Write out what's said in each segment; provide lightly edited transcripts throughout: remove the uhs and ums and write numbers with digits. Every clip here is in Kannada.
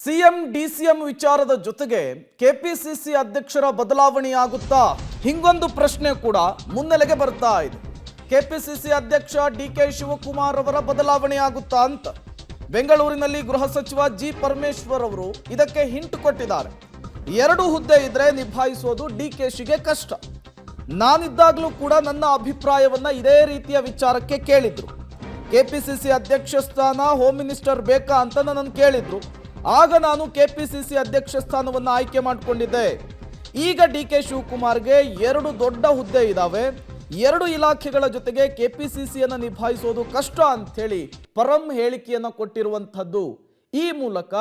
ಸಿಎಂ ಡಿಸಿಎಂ ವಿಚಾರದ ಜೊತೆಗೆ ಕೆಪಿಸಿಸಿ ಅಧ್ಯಕ್ಷರ ಬದಲಾವಣೆಯಾಗುತ್ತಾ ಹಿಂಗೊಂದು ಪ್ರಶ್ನೆ ಕೂಡ ಮುನ್ನೆಲೆಗೆ ಬರ್ತಾ ಇದೆ. ಕೆಪಿಸಿಸಿ ಅಧ್ಯಕ್ಷ ಡಿಕೆ ಶಿವಕುಮಾರ್ ಅವರ ಬದಲಾವಣೆಯಾಗುತ್ತಾ ಅಂತ ಬೆಂಗಳೂರಿನಲ್ಲಿ ಗೃಹ ಸಚಿವ ಜಿ ಪರಮೇಶ್ವರ್ ಅವರು ಇದಕ್ಕೆ ಹಿಂಟ್ ಕೊಟ್ಟಿದ್ದಾರೆ. ಎರಡು ಹುದ್ದೆ ಇದ್ರೆ ನಿಭಾಯಿಸೋದು ಡಿಕೆಶಿಗೆ ಕಷ್ಟ. ನಾನಿದ್ದಾಗಲೂ ಕೂಡ ನನ್ನ ಅಭಿಪ್ರಾಯವನ್ನ ಇದೇ ರೀತಿಯ ವಿಚಾರಕ್ಕೆ ಕೇಳಿದ್ರು. ಕೆಪಿಸಿಸಿ ಅಧ್ಯಕ್ಷ ಸ್ಥಾನ ಹೋಮ್ ಮಿನಿಸ್ಟರ್ ಬೇಕಾ ಅಂತ ನನ್ನನ್ನು ಕೇಳಿದ್ರು. ಆಗ ನಾನು ಕೆಪಿಸಿಸಿ ಅಧ್ಯಕ್ಷ ಸ್ಥಾನವನ್ನು ಆಯ್ಕೆ ಮಾಡಿಕೊಂಡಿದ್ದೆ. ಈಗ ಡಿಕೆ ಶಿವಕುಮಾರ್ಗೆ ಎರಡು ದೊಡ್ಡ ಹುದ್ದೆ ಇದ್ದಾವೆ, ಎರಡು ಇಲಾಖೆಗಳ ಜೊತೆಗೆ ಕೆಪಿಸಿಸಿಯನ್ನು ನಿಭಾಯಿಸೋದು ಕಷ್ಟ ಅಂಥೇಳಿ ಪರಂ ಹೇಳಿಕೆಯನ್ನು ಕೊಟ್ಟಿರುವಂಥದ್ದು. ಈ ಮೂಲಕ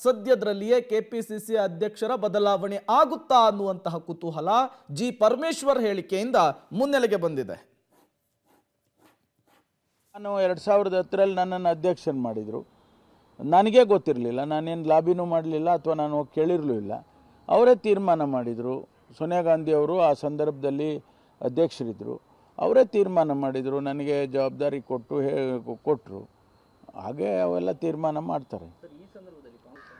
ಸದ್ಯದರಲ್ಲಿಯೇ ಕೆಪಿಸಿಸಿ ಅಧ್ಯಕ್ಷರ ಬದಲಾವಣೆ ಆಗುತ್ತಾ ಅನ್ನುವಂತಹ ಕುತೂಹಲ ಜಿ ಪರಮೇಶ್ವರ್ ಹೇಳಿಕೆಯಿಂದ ಮುನ್ನೆಲೆಗೆ ಬಂದಿದೆ. ನಾನು 2010ರಲ್ಲಿ ನನ್ನನ್ನು ಅಧ್ಯಕ್ಷನ್ ಮಾಡಿದರು. ನನಗೆ ಗೊತ್ತಿರಲಿಲ್ಲ, ನಾನೇನು ಲಾಬಿನೂ ಮಾಡಲಿಲ್ಲ ಅಥವಾ ನಾನು ಹೋಗಿ ಕೇಳಿರಲೂ ಇಲ್ಲ. ಅವರೇ ತೀರ್ಮಾನ ಮಾಡಿದರು. ಸೋನಿಯಾ ಗಾಂಧಿ ಅವರು ಆ ಸಂದರ್ಭದಲ್ಲಿ ಅಧ್ಯಕ್ಷರಿದ್ದರು. ಅವರೇ ತೀರ್ಮಾನ ಮಾಡಿದರು, ನನಗೆ ಜವಾಬ್ದಾರಿ ಕೊಟ್ಟರು. ಹಾಗೆ ಅವೆಲ್ಲ ತೀರ್ಮಾನ ಮಾಡ್ತಾರೆ.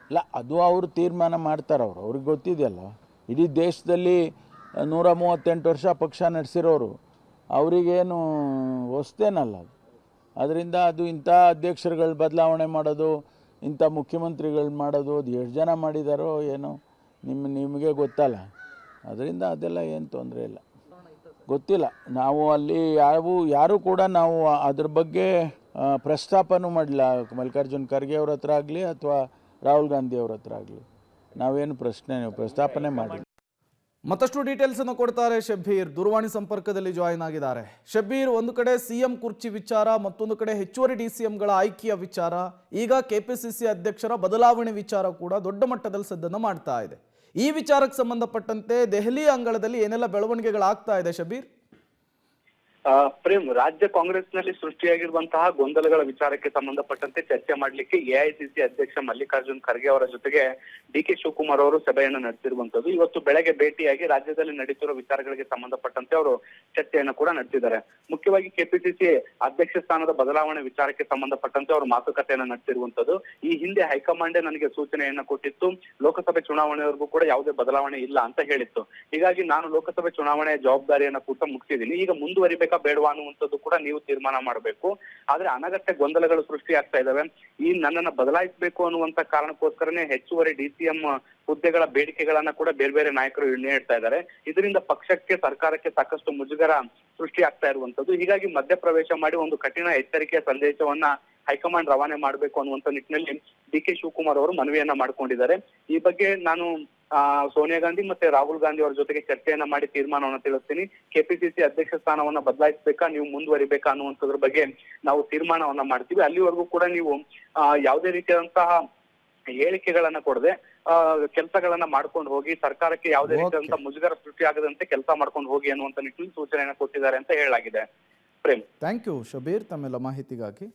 ಇಲ್ಲ, ಅದು ಅವರು ತೀರ್ಮಾನ ಮಾಡ್ತಾರೆ. ಅವ್ರಿಗೆ ಗೊತ್ತಿದೆಯಲ್ಲ, ಇಡೀ ದೇಶದಲ್ಲಿ 138 ವರ್ಷ ಪಕ್ಷ ನಡೆಸಿರೋರು, ಅವರಿಗೇನು ಹೊಸ್ತೇನಲ್ಲ ಅದು. ಅದರಿಂದ ಅದು ಇಂಥ ಅಧ್ಯಕ್ಷರುಗಳು ಬದಲಾವಣೆ ಮಾಡೋದು, ಇಂಥ ಮುಖ್ಯಮಂತ್ರಿಗಳು ಮಾಡೋದು, ಅದು ಎಷ್ಟು ಜನ ಮಾಡಿದಾರೋ ಏನೋ ನಿಮಗೆ ಗೊತ್ತಲ್ಲ. ಅದರಿಂದ ಅದೆಲ್ಲ ಏನು ತೊಂದರೆ ಇಲ್ಲ, ಗೊತ್ತಿಲ್ಲ. ನಾವು ಅಲ್ಲಿ ಯಾರೂ ಕೂಡ ನಾವು ಅದ್ರ ಬಗ್ಗೆ ಪ್ರಸ್ತಾಪನೂ ಮಾಡಲಿಲ್ಲ. ಮಲ್ಲಿಕಾರ್ಜುನ್ ಖರ್ಗೆ ಅವ್ರ ಹತ್ರ ಆಗಲಿ ಅಥವಾ ರಾಹುಲ್ ಗಾಂಧಿ ಅವ್ರ ಹತ್ರ ಆಗಲಿ ನಾವೇನು ಪ್ರಸ್ತಾಪನೆ ಮಾಡಿಲ್ಲ. ಮತ್ತಷ್ಟು ಡೀಟೇಲ್ಸ್ ಅನ್ನು ಕೊಡ್ತಾರೆ ಶಬ್ಬೀರ್. ದೂರವಾಣಿ ಸಂಪರ್ಕದಲ್ಲಿ ಜಾಯಿನ್ ಆಗಿದ್ದಾರೆ. ಶಬ್ಬೀರ್, ಒಂದು ಕಡೆ ಸಿಎಂ ಕುರ್ಚಿ ವಿಚಾರ, ಮತ್ತೊಂದು ಕಡೆ ಹೆಚ್ಚುವರಿ ಡಿಸಿಎಂಗಳ ಆಯ್ಕೆಯ ವಿಚಾರ, ಈಗ ಕೆಪಿಸಿಸಿ ಅಧ್ಯಕ್ಷರ ಬದಲಾವಣೆ ವಿಚಾರ ಕೂಡ ದೊಡ್ಡ ಮಟ್ಟದಲ್ಲಿ ಸದ್ದನ್ನು ಮಾಡ್ತಾ ಇದೆ. ಈ ವಿಚಾರಕ್ಕೆ ಸಂಬಂಧಪಟ್ಟಂತೆ ದೆಹಲಿ ಅಂಗಳದಲ್ಲಿ ಏನೆಲ್ಲ ಬೆಳವಣಿಗೆಗಳಾಗ್ತಾ ಇದೆ ಶಬ್ಬೀರ್? ಪ್ರೇಮ್, ರಾಜ್ಯ ಕಾಂಗ್ರೆಸ್ನಲ್ಲಿ ಸೃಷ್ಟಿಯಾಗಿರುವಂತಹ ಗೊಂದಲಗಳ ವಿಚಾರಕ್ಕೆ ಸಂಬಂಧಪಟ್ಟಂತೆ ಚರ್ಚೆ ಮಾಡಲಿಕ್ಕೆ ಎಐಸಿಸಿ ಅಧ್ಯಕ್ಷ ಮಲ್ಲಿಕಾರ್ಜುನ್ ಖರ್ಗೆ ಅವರ ಜೊತೆಗೆ ಡಿಕೆ ಶಿವಕುಮಾರ್ ಅವರು ಸಭೆಯನ್ನು ನಡೆಸಿರುವಂತದ್ದು. ಇವತ್ತು ಬೆಳಗ್ಗೆ ಭೇಟಿಯಾಗಿ ರಾಜ್ಯದಲ್ಲಿ ನಡೀತಿರುವ ವಿಚಾರಗಳಿಗೆ ಸಂಬಂಧಪಟ್ಟಂತೆ ಅವರು ಚರ್ಚೆಯನ್ನು ಕೂಡ ನಡೆಸಿದ್ದಾರೆ. ಮುಖ್ಯವಾಗಿ ಕೆಪಿಸಿಸಿ ಅಧ್ಯಕ್ಷ ಸ್ಥಾನದ ಬದಲಾವಣೆ ವಿಚಾರಕ್ಕೆ ಸಂಬಂಧಪಟ್ಟಂತೆ ಅವರು ಮಾತುಕತೆಯನ್ನು ನಡೆಸಿರುವಂತದ್ದು. ಈ ಹಿಂದೆ ಹೈಕಮಾಂಡ್ ನನಗೆ ಸೂಚನೆಯನ್ನ ಕೊಟ್ಟಿತ್ತು, ಲೋಕಸಭೆ ಚುನಾವಣೆವರೆಗೂ ಕೂಡ ಯಾವುದೇ ಬದಲಾವಣೆ ಇಲ್ಲ ಅಂತ ಹೇಳಿತ್ತು. ಹೀಗಾಗಿ ನಾನು ಲೋಕಸಭೆ ಚುನಾವಣೆಯ ಜವಾಬ್ದಾರಿಯನ್ನ ಕೂಡ ಮುಗಿಸಿದ್ದೀನಿ. ಈಗ ಮುಂದುವರಿಬೇಕಾ ಬೇಡವಾ ಅನ್ನುವಂಥದ್ದು ಕೂಡ ನೀವು ತೀರ್ಮಾನ ಮಾಡಬೇಕು. ಆದ್ರೆ ಅನಗತ್ಯ ಗೊಂದಲಗಳು ಸೃಷ್ಟಿ ಆಗ್ತಾ ಇದಾವೆ. ಈ ನನ್ನನ್ನು ಬದಲಾಯಿಸಬೇಕು ಅನ್ನುವಂತ ಕಾರಣಕ್ಕೋಸ್ಕರನೇ ಹೆಚ್ಚುವರಿ ಡಿಸಿಎಂ ಹುದ್ದೆಗಳ ಬೇಡಿಕೆಗಳನ್ನ ಕೂಡ ಬೇರೆ ಬೇರೆ ನಾಯಕರು ನೀಡ್ತಾ ಇದ್ದಾರೆ. ಇದರಿಂದ ಪಕ್ಷಕ್ಕೆ, ಸರ್ಕಾರಕ್ಕೆ ಸಾಕಷ್ಟು ಮುಜುಗರ ಸೃಷ್ಟಿ ಆಗ್ತಾ ಇರುವಂತದ್ದು. ಹೀಗಾಗಿ ಮಧ್ಯಪ್ರವೇಶ ಮಾಡಿ ಒಂದು ಕಠಿಣ ಎಚ್ಚರಿಕೆಯ ಸಂದೇಶವನ್ನ ಹೈಕಮಾಂಡ್ ರವಾನೆ ಮಾಡಬೇಕು ಅನ್ನುವಂತ ನಿಟ್ಟಿನಲ್ಲಿ ಡಿಕೆ ಶಿವಕುಮಾರ್ ಅವರು ಮನವಿಯನ್ನ ಮಾಡ್ಕೊಂಡಿದ್ದಾರೆ. ಈ ಬಗ್ಗೆ ನಾನು ಸೋನಿಯಾ ಗಾಂಧಿ ಮತ್ತೆ ರಾಹುಲ್ ಗಾಂಧಿ ಅವರ ಜೊತೆಗೆ ಚರ್ಚೆಯನ್ನ ಮಾಡಿ ತೀರ್ಮಾನವನ್ನ ತಿಳಿಸ್ತೀನಿ. ಕೆಪಿಸಿಸಿ ಅಧ್ಯಕ್ಷ ಸ್ಥಾನವನ್ನ ಬದಲಾಯಿಸಬೇಕಾ, ನೀವು ಮುಂದುವರಿಬೇಕಾ ಅನ್ನುವಂಥದ್ರ ಬಗ್ಗೆ ನಾವು ತೀರ್ಮಾನವನ್ನ ಮಾಡ್ತೀವಿ. ಅಲ್ಲಿವರೆಗೂ ಕೂಡ ನೀವು ಯಾವುದೇ ರೀತಿಯಾದಂತಹ ಹೇಳಿಕೆಗಳನ್ನ ಕೊಡದೆ ಕೆಲಸಗಳನ್ನ ಮಾಡ್ಕೊಂಡು ಹೋಗಿ, ಸರ್ಕಾರಕ್ಕೆ ಯಾವುದೇ ರೀತಿಯಾದಂತಹ ಮುಜುಗರ ಸೃಷ್ಟಿ ಆಗದಂತೆ ಕೆಲಸ ಮಾಡ್ಕೊಂಡು ಹೋಗಿ ಅನ್ನುವಂತ ನಿಟ್ಟಿನಲ್ಲಿ ಸೂಚನೆಯನ್ನ ಕೊಟ್ಟಿದ್ದಾರೆ ಅಂತ ಹೇಳಲಾಗಿದೆ. ಪ್ರೇಮ್, ಥ್ಯಾಂಕ್ ಯು ಶಬ್ಬೀರ್ ತಮ್ಮೆಲ್ಲ ಮಾಹಿತಿಗಾಗಿ.